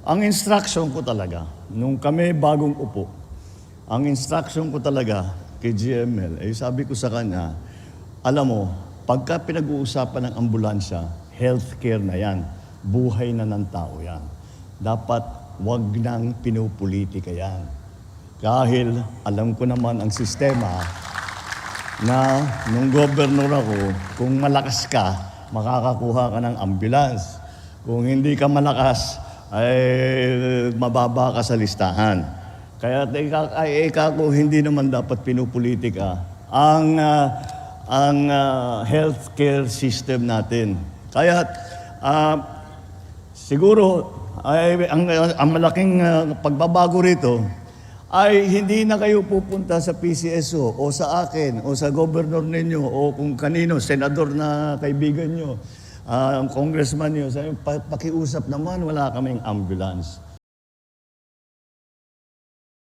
Ang instruction ko talaga, nung kami bagong upo, ang instruction ko talaga kay GML, sabi ko sa kanya, alam mo, pagka pinag-uusapan ng ambulansya, healthcare na yan, buhay na ng tao yan. Dapat wag nang pinupolitika yan. Dahil alam ko naman ang sistema na nung governor ako, kung malakas ka, makakakuha ka ng ambulance. Kung hindi ka malakas, ay mababa ka sa listahan. Kaya ko hindi naman dapat pinupolitika ang healthcare system natin. Kaya siguro ay ang malaking pagbabago rito ay hindi na kayo pupunta sa PCSO o sa akin o sa governor ninyo o kung kanino, senador na kaibigan nyo, ang congressman nyo, sabi, pakiusap naman, wala kaming ambulance.